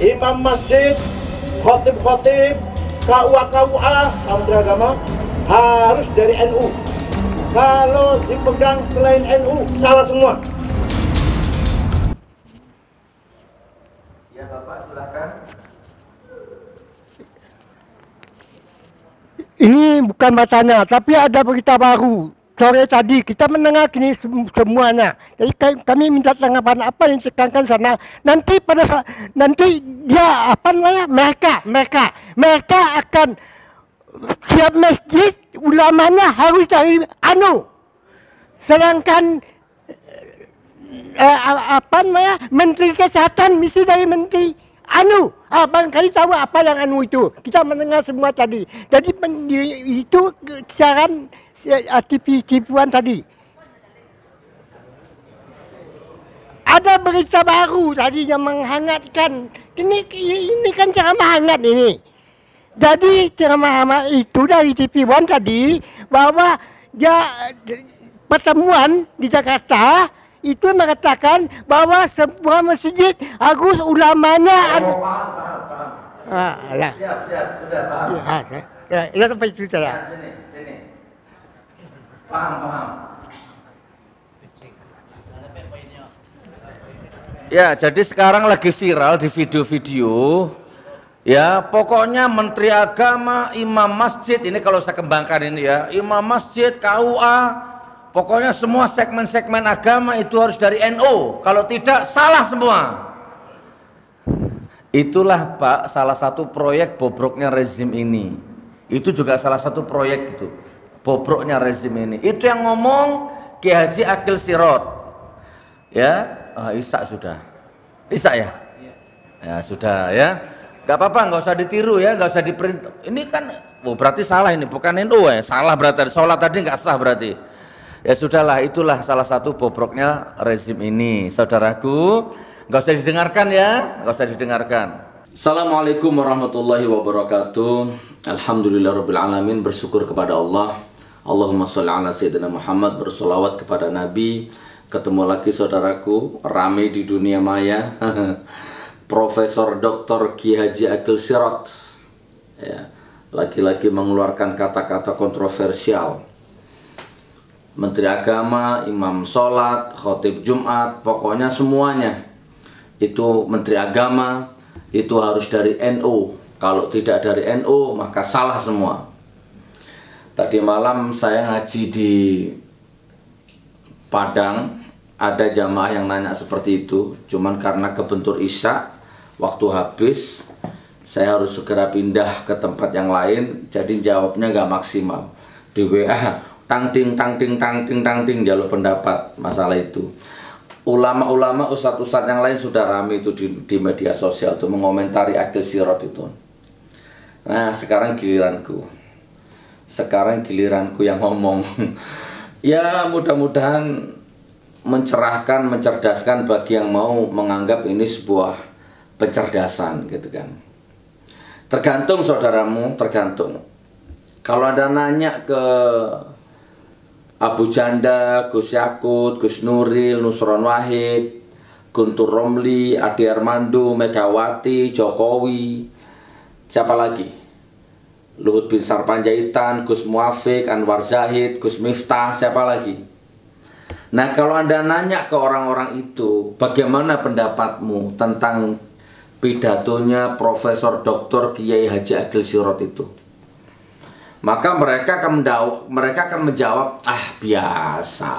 imam masjid, khotib-khotib, KUA, Menteri Agama harus dari NU. Kalau dipegang selain NU, salah semua. Ya Bapak, silakan. Ini bukan bacanya, tapi ada berita baru. Sore tadi kita mendengar ini semuanya. Jadi kami minta tanggapan apa yang ditekankan sana. Nanti nanti dia apa namanya? Mereka akan siap masjid, ulamanya harus dari anu. Sedangkan apa namanya? Menteri Kesehatan mesti dari menteri anu. Barangkali tahu apa yang anu itu. Kita mendengar semua tadi. Jadi itu siaran tipuan tadi. Ada berita baru tadi yang menghangatkan. Ini kan ceramah hangat ini. Jadi ceramah itu dari TV One tadi bahwa pertemuan di Jakarta itu mengatakan bahwa semua masjid harus ulamanya. Siap, sudah paham. Ya sampai itu saya. Sini. Paham. Ya, jadi sekarang lagi viral di video-video. Ya, pokoknya Menteri Agama, Imam Masjid, ini kalau saya kembangkan ini ya, Imam Masjid, KUA, pokoknya semua segmen-segmen agama itu harus dari NU. Kalau tidak, salah semua. Itulah Pak, salah satu proyek bobroknya rezim ini. Itu juga salah satu proyek itu. Bobroknya rezim ini. Itu yang ngomong Kiai Haji Akil Sirot. Ya, Isa sudah. Isa ya? Ya sudah ya. Gak apa-apa, nggak usah ditiru ya, nggak usah diprint. Ini kan, berarti salah ini, bukan NU ya. Salah berarti, sholat tadi nggak sah berarti. Ya sudahlah, itulah salah satu bobroknya rezim ini. Saudaraku, nggak usah didengarkan ya, nggak usah didengarkan. Assalamualaikum warahmatullahi wabarakatuh. Alhamdulillahirabbil alamin, bersyukur kepada Allah. Allahumma sholli ala sayyidina Muhammad, bersolawat kepada Nabi. Ketemu lagi saudaraku, rame di dunia maya. Profesor Dr. Kiai Haji Akil Sirot ya, lagi-lagi mengeluarkan kata-kata kontroversial. Menteri Agama, Imam Sholat, Khotib Jumat, pokoknya semuanya itu Menteri Agama itu harus dari NU. Kalau tidak dari NU maka salah semua. Tadi malam saya ngaji di Padang, ada jamaah yang nanya seperti itu. Cuman karena kebentur isya, waktu habis, saya harus segera pindah ke tempat yang lain. Jadi jawabnya nggak maksimal. Di WA, tang ting jalur pendapat masalah itu. Ulama-ulama, ustadz-ustadz yang lain sudah ramai itu di media sosial tuh mengomentari Akil Sirot itu. Nah sekarang giliranku. Sekarang giliranku yang ngomong. Ya mudah-mudahan mencerahkan, mencerdaskan bagi yang mau menganggap ini sebuah pencerdasan gitu kan. Tergantung saudaramu, tergantung. Kalau Anda nanya ke Abu Janda, Gus Yakut, Gus Nuril, Nusron Wahid, Guntur Romli, Adi Armando, Megawati, Jokowi, siapa lagi? Luhut bin Sarpanjaitan, Gus Muafik, Anwar Zahid, Gus Miftah, siapa lagi? Nah kalau Anda nanya ke orang-orang itu, bagaimana pendapatmu tentang pidatonya Profesor Dr. Kiai Haji Akil Sirot itu? Maka mereka akan menjawab, biasa.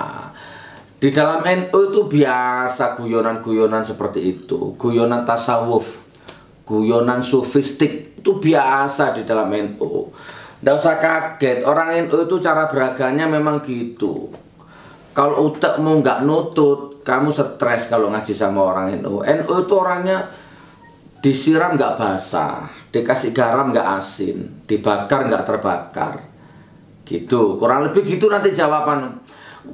Di dalam NU itu biasa guyonan-guyonan seperti itu, guyonan tasawuf, guyonan sufistik, itu biasa di dalam NU. Nggak usah kaget, orang NU itu cara beraganya memang gitu. Kalau utekmu nggak nutut, kamu stres kalau ngaji sama orang NU. NU itu orangnya disiram nggak basah, dikasih garam nggak asin, dibakar nggak terbakar. Gitu, kurang lebih gitu nanti jawaban.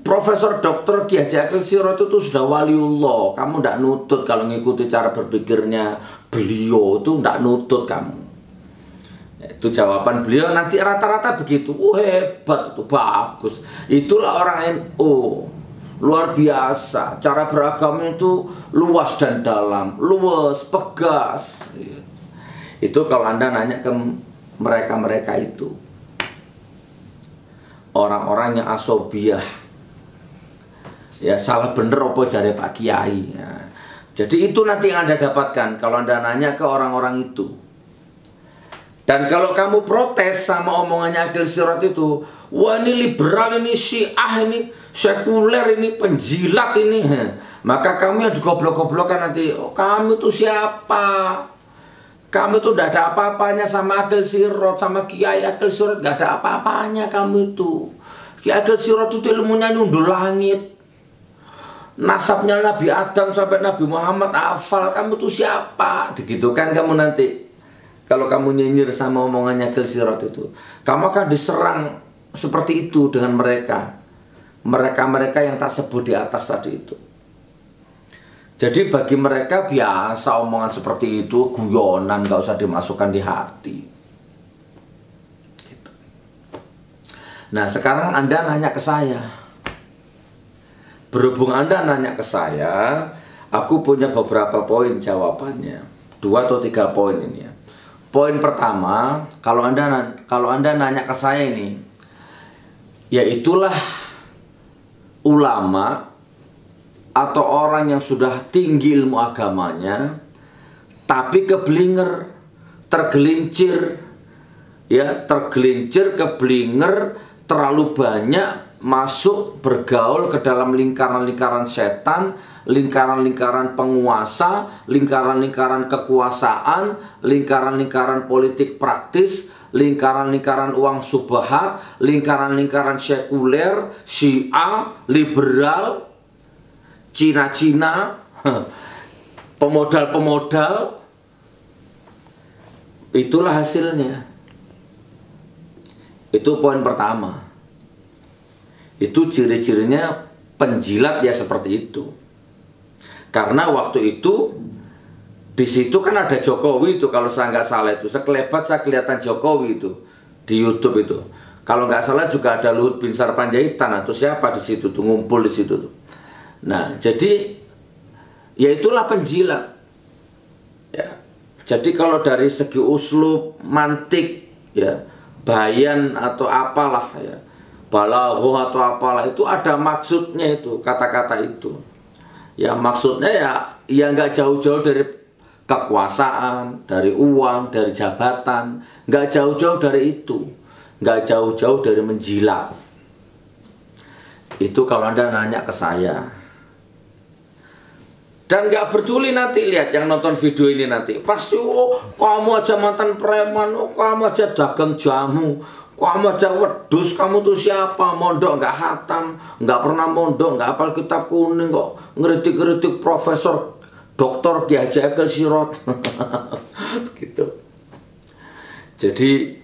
Profesor Dr. Kiai Haji Akil Sirot itu sudah waliullah. Kamu nggak nutut kalau ngikuti cara berpikirnya beliau, itu nggak nutut kamu. Itu jawaban beliau, nanti rata-rata begitu. Hebat, itu bagus. Itulah orang NU. luar biasa. Cara beragama itu luas dan dalam, luas, pegas. Itu kalau Anda nanya ke mereka-mereka itu, orang-orang yang asobiah, ya salah bener apa jare Pak Kiai ya. Jadi itu nanti yang Anda dapatkan kalau Anda nanya ke orang-orang itu. Dan kalau kamu protes sama omongannya Adil Sirat itu, wah ini liberal, ini Syiah, ini sekuler, ini penjilat ini, maka kamu yang digoblok-goblokkan nanti. Oh, kamu itu siapa? Kamu itu tidak ada apa-apanya sama Adil Sirat, sama Kiai Adil Sirat, gak ada apa-apanya kamu itu. Kiai Adil Sirat itu ilmunya nyundul langit, nasabnya Nabi Adam sampai Nabi Muhammad hafal. Kamu itu siapa? Digitukan kamu nanti. Kalau kamu nyinyir sama omongannya Adil Sirat itu, kamu akan diserang seperti itu dengan mereka. Mereka-mereka yang tak sebut di atas tadi itu. Jadi bagi mereka biasa omongan seperti itu, guyonan, gak usah dimasukkan di hati. Gitu. Nah sekarang Anda nanya ke saya. Berhubung Anda nanya ke saya, aku punya beberapa poin jawabannya. 2 atau 3 poin ini ya. Poin pertama, kalau Anda nanya ke saya ini, ya itulah ulama atau orang yang sudah tinggi ilmu agamanya, tapi keblinger, tergelincir, ya tergelincir, keblinger, terlalu banyak masuk bergaul ke dalam lingkaran-lingkaran setan, lingkaran-lingkaran penguasa, lingkaran-lingkaran kekuasaan, lingkaran-lingkaran politik praktis, lingkaran-lingkaran uang subhat, lingkaran-lingkaran sekuler, Syiah, liberal, Cina-Cina, pemodal-pemodal. Itulah hasilnya. Itu poin pertama. Itu ciri-cirinya penjilat ya seperti itu. Karena waktu itu di situ kan ada Jokowi itu, kalau saya nggak salah itu sekelebat saya kelihatan Jokowi itu di YouTube itu. Kalau nggak salah juga ada Luhut Binsar Panjaitan atau siapa di situ tuh ngumpul di situ tuh. Nah jadi ya itulah penjilat. Ya. Jadi kalau dari segi uslub, mantik, ya bayan atau apalah ya, balaghoh atau apalah, itu ada maksudnya itu kata-kata itu. Ya maksudnya ya nggak jauh-jauh dari kekuasaan, dari uang, dari jabatan, nggak jauh-jauh dari itu, nggak jauh-jauh dari menjilat. Itu kalau Anda nanya ke saya. Dan nggak peduli nanti, lihat yang nonton video ini nanti pasti, oh kamu aja mantan preman, oh kamu aja dagang jamu, kamu aja wedus, kamu tuh siapa? Mondok nggak hatam, nggak pernah mondok, nggak hafal kitab kuning kok, ngeritik-ngeritik profesor Doktor Kiai Haji Adil Sirat. Gitu. Jadi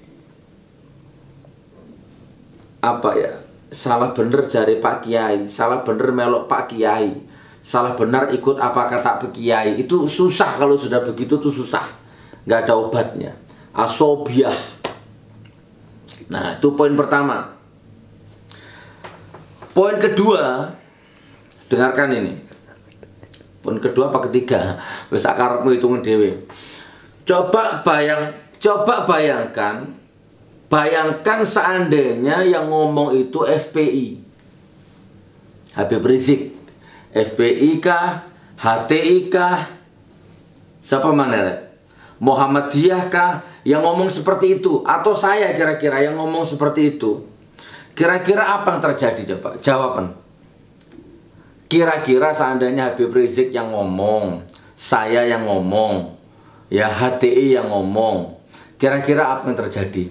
apa ya? Salah bener jari Pak Kiai, salah bener melok Pak Kiai, salah benar ikut apa kata Pak Kiai. Itu susah, kalau sudah begitu tuh susah, nggak ada obatnya. Asobiah. Nah itu poin pertama. Poin kedua, dengarkan ini. Poin kedua apa ketiga? Wis akarepmu hitungin dhewe. Coba bayangkan seandainya yang ngomong itu FPI, Habib Rizik, FPI kah, HTI kah, siapa mana? Muhammadiyah kah yang ngomong seperti itu, atau saya kira-kira yang ngomong seperti itu, kira-kira apa yang terjadi? Coba jawaban. Kira-kira seandainya Habib Rizik yang ngomong, saya yang ngomong, ya HTI yang ngomong, kira-kira apa yang terjadi?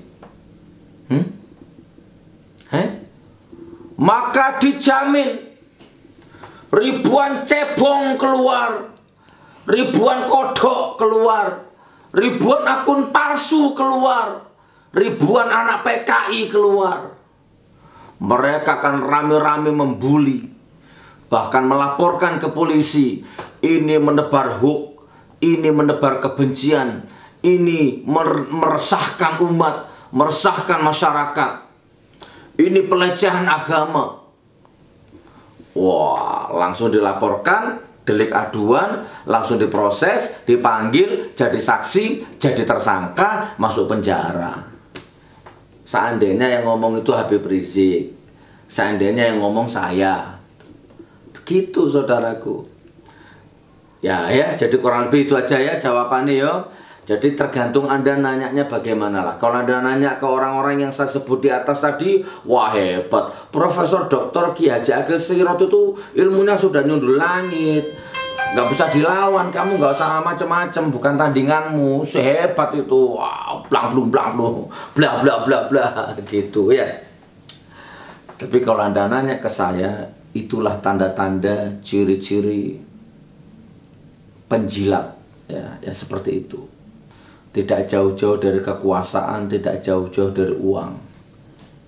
Maka dijamin ribuan cebong keluar, ribuan kodok keluar, ribuan akun palsu keluar, ribuan anak PKI keluar. Mereka akan rame-rame membuli, bahkan melaporkan ke polisi. Ini menebar hoax, ini menebar kebencian, ini meresahkan umat, meresahkan masyarakat, ini pelecehan agama. Wah, langsung dilaporkan, delik aduan, langsung diproses, dipanggil, jadi saksi, jadi tersangka, masuk penjara. Seandainya yang ngomong itu Habib Rizik, seandainya yang ngomong saya, begitu saudaraku. Ya, jadi kurang lebih itu aja ya jawabannya ya. Jadi tergantung Anda nanyanya bagaimana lah. Kalau Anda nanya ke orang-orang yang saya sebut di atas tadi, wah hebat. Profesor Dr. Ki Haji Agil Sirot itu ilmunya sudah nyundul langit. Nggak bisa dilawan, kamu nggak usah macem-macem, bukan tandinganmu. Sehebat itu, wow, blang bla bla bla bla gitu ya. Tapi kalau Anda nanya ke saya, itulah tanda-tanda ciri-ciri penjilat ya seperti itu. Tidak jauh-jauh dari kekuasaan, tidak jauh-jauh dari uang,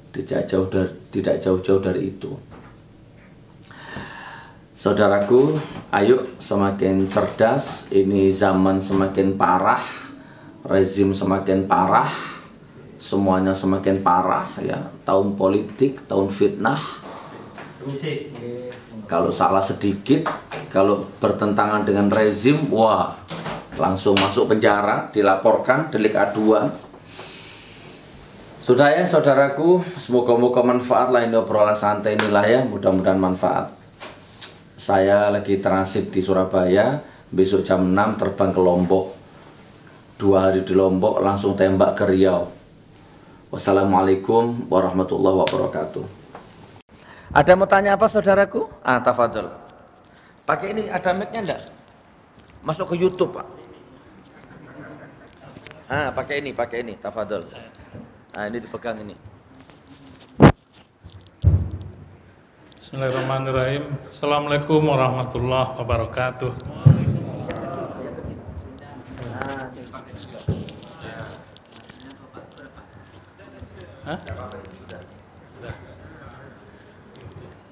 tidak jauh-jauh dari itu. Saudaraku, ayo semakin cerdas. Ini zaman semakin parah, rezim semakin parah, semuanya semakin parah ya. Tahun politik, tahun fitnah. Kalau salah sedikit, kalau bertentangan dengan rezim, wah, langsung masuk penjara, dilaporkan, delik aduan. Sudah ya saudaraku, semoga-moga manfaat lah ini obrolan santai inilah ya, mudah-mudahan manfaat. Saya lagi transit di Surabaya, besok jam 6 terbang ke Lombok. 2 hari di Lombok, langsung tembak ke Riau. Wassalamualaikum warahmatullahi wabarakatuh. Ada mau tanya apa saudaraku? Tafadhol. Pakai ini, ada mic-nya enggak? Masuk ke YouTube, Pak. Pakai ini, tafadhol. Ini dipegang ini. Bismillahirrahmanirrahim. Assalamualaikum warahmatullahi wabarakatuh.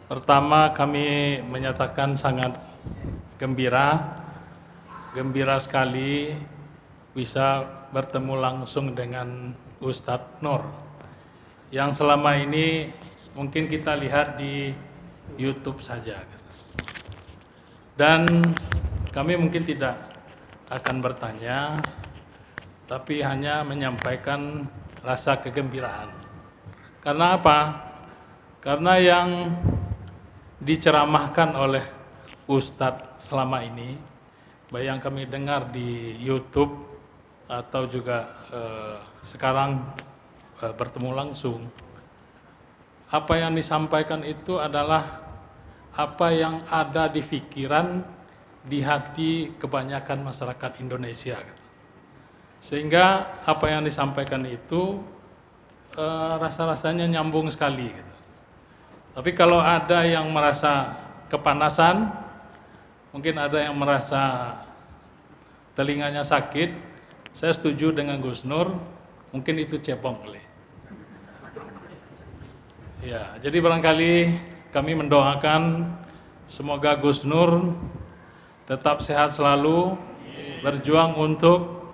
Pertama, kami menyatakan sangat gembira sekali bisa bertemu langsung dengan Ustadz Nur yang selama ini mungkin kita lihat di YouTube saja, dan kami mungkin tidak akan bertanya, tapi hanya menyampaikan rasa kegembiraan. Karena apa? Karena yang diceramahkan oleh Ustadz selama ini, baik yang kami dengar di YouTube atau juga sekarang bertemu langsung, apa yang disampaikan itu adalah apa yang ada di pikiran, di hati kebanyakan masyarakat Indonesia. Sehingga apa yang disampaikan itu rasa-rasanya nyambung sekali. Tapi kalau ada yang merasa kepanasan, mungkin ada yang merasa telinganya sakit, saya setuju dengan Gus Nur, mungkin itu cebong kali. Ya, jadi barangkali kami mendoakan semoga Gus Nur tetap sehat selalu, berjuang untuk,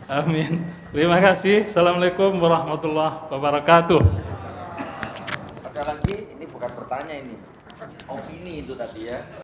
amin. Terima kasih. Assalamualaikum warahmatullahi wabarakatuh. Ada lagi, ini bukan pertanyaan ini, opini itu tadi ya.